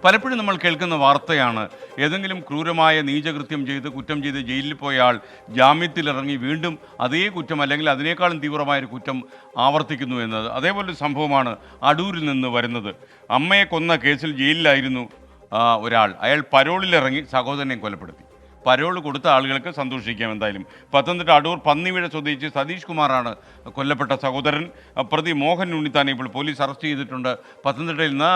പലപ്പോഴും നമ്മൾ കേൾക്കുന്ന വാർത്തയാണ് ഏതെങ്കിലും ക്രൂരമായ നീചകൃത്യം ചെയ്ത് കുറ്റം ചെയ്ത് ജയിലിൽ പോയ ആൾ ജാമ്യത്തിലിറങ്ങി വീണ്ടും അതേ കുറ്റം അല്ലെങ്കിൽ അതിനേക്കാളും തീവ്രമായൊരു കുറ്റം ആവർത്തിക്കുന്നു എന്നത്. അതേപോലൊരു സംഭവമാണ് അടൂരിൽ നിന്ന് വരുന്നത്. അമ്മയെ കൊന്ന കേസിൽ ജയിലിലായിരുന്നു ഒരാൾ. അയാൾ പരോളിലിറങ്ങി സഹോദരനെ കൊലപ്പെടുത്തി. പരോൾ കൊടുത്ത ആളുകൾക്ക് സന്തോഷിക്കാം. എന്തായാലും പത്തനംതിട്ട അടൂർ പന്നിവിഴ സ്വദേശി സതീഷ് കുമാറാണ് കൊല്ലപ്പെട്ട സഹോദരൻ. പ്രതി മോഹൻ ഉണ്ണിത്താനെ ഇപ്പോൾ പോലീസ് അറസ്റ്റ് ചെയ്തിട്ടുണ്ട്. പത്തനംതിട്ടയിൽ നിന്ന്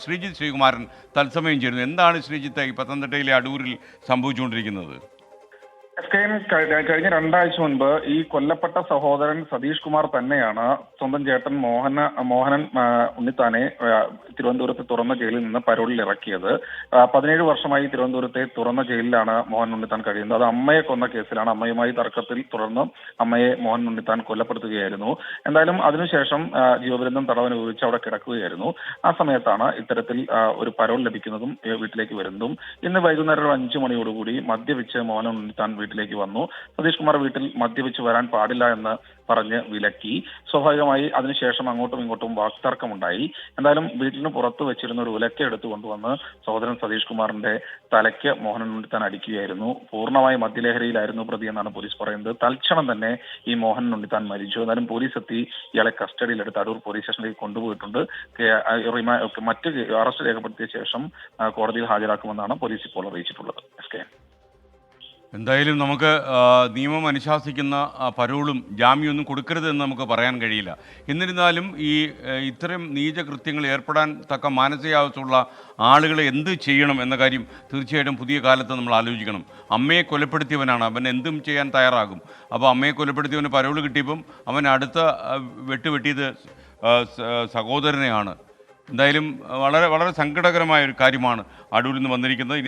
ശ്രീജിത്ത് ശ്രീകുമാരൻ തത്സമയം ചേരുന്നു. എന്താണ് ശ്രീജിത്ത് ഈ പത്തനംതിട്ടയിലെ അടൂരിൽ സംഭവിച്ചുകൊണ്ടിരിക്കുന്നത്? കഴിഞ്ഞ 2 ആഴ്ച മുൻപ് ഈ കൊല്ലപ്പെട്ട സഹോദരൻ സതീഷ് കുമാർ തന്നെയാണ് സ്വന്തം ചേട്ടൻ മോഹനൻ ഉണ്ണിത്താനെ തിരുവനന്തപുരത്ത് തുറന്ന ജയിലിൽ നിന്ന് പരോളിൽ ഇറക്കിയത്. 17 വർഷമായി തിരുവനന്തപുരത്തെ തുറന്ന ജയിലിലാണ് മോഹൻ ഉണ്ണിത്താൻ കഴിയുന്നത്. അത് അമ്മയെ കൊന്ന കേസിലാണ്. അമ്മയുമായി തർക്കത്തിൽ തുടർന്ന് അമ്മയെ മോഹൻ ഉണ്ണിത്താൻ കൊലപ്പെടുത്തുകയായിരുന്നു. എന്തായാലും അതിനുശേഷം ജീവപര്യന്തം തടവ് അനുഭവിച്ച് അവിടെ കിടക്കുകയായിരുന്നു. ആ സമയത്താണ് ഇത്തരത്തിൽ ഒരു പരോൾ ലഭിക്കുന്നതും വീട്ടിലേക്ക് വരുന്നതും. ഇന്ന് വൈകുന്നേരം 5 മണിയോടുകൂടി മദ്യപിച്ച് മോഹൻ ഉണ്ണിത്താൻ വീട്ടിലേക്ക് വന്നു. സതീഷ് കുമാർ വീട്ടിൽ മദ്യപിച്ച് വരാൻ പാടില്ല എന്ന് പറഞ്ഞ് വിലക്കി. സ്വാഭാവികമായി അതിനുശേഷം അങ്ങോട്ടും ഇങ്ങോട്ടും വാക്തർക്കമുണ്ടായി. എന്തായാലും വീട്ടിന് പുറത്ത് വെച്ചിരുന്ന ഒരു ഉലക്ക എടുത്തു കൊണ്ടുവന്ന് സഹോദരൻ സതീഷ് കുമാറിന്റെ തലയ്ക്ക് മോഹൻ ഉണ്ണിത്താൻ അടിക്കുകയായിരുന്നു. പൂർണ്ണമായി മദ്യലഹരിയിലായിരുന്നു പ്രതി എന്നാണ് പോലീസ് പറയുന്നത്. തൽക്ഷണം തന്നെ ഈ മോഹൻ ഉണ്ണിത്താൻ മരിച്ചു. എന്നാലും പോലീസ് എത്തി ഇയാളെ കസ്റ്റഡിയിലെടുത്ത് അടൂർ പോലീസ് സ്റ്റേഷനിലേക്ക് കൊണ്ടുപോയിട്ടുണ്ട്. മറ്റ് അറസ്റ്റ് രേഖപ്പെടുത്തിയ ശേഷം കോടതിയിൽ ഹാജരാക്കുമെന്നാണ് പോലീസ് ഇപ്പോൾ അറിയിച്ചിട്ടുള്ളത്. എന്തായാലും നമുക്ക് നിയമം അനുശാസിക്കുന്ന പരോളും ജാമ്യമൊന്നും കൊടുക്കരുതെന്ന് നമുക്ക് പറയാൻ കഴിയില്ല. എന്നിരുന്നാലും ഇത്തരം നീചകൃത്യങ്ങൾ ഏർപ്പെടാൻ തക്ക മാനസികാവസ്ഥയുള്ള ആളുകളെ എന്ത് ചെയ്യണം എന്ന കാര്യം തീർച്ചയായിട്ടും പുതിയ കാലത്ത് നമ്മൾ ആലോചിക്കണം. അമ്മയെ കൊലപ്പെടുത്തിയവനാണ്, അവൻ എന്തും ചെയ്യാൻ തയ്യാറാകും. അപ്പോൾ അമ്മയെ കൊലപ്പെടുത്തിയവന് പരോള് കിട്ടിയപ്പം അവൻ അടുത്ത വെട്ടിയത് സഹോദരനെയാണ്. എന്തായാലും വളരെ വളരെ സങ്കടകരമായ ഒരു കാര്യമാണ് അടൂരിൽ നിന്ന് വന്നിരിക്കുന്നത്.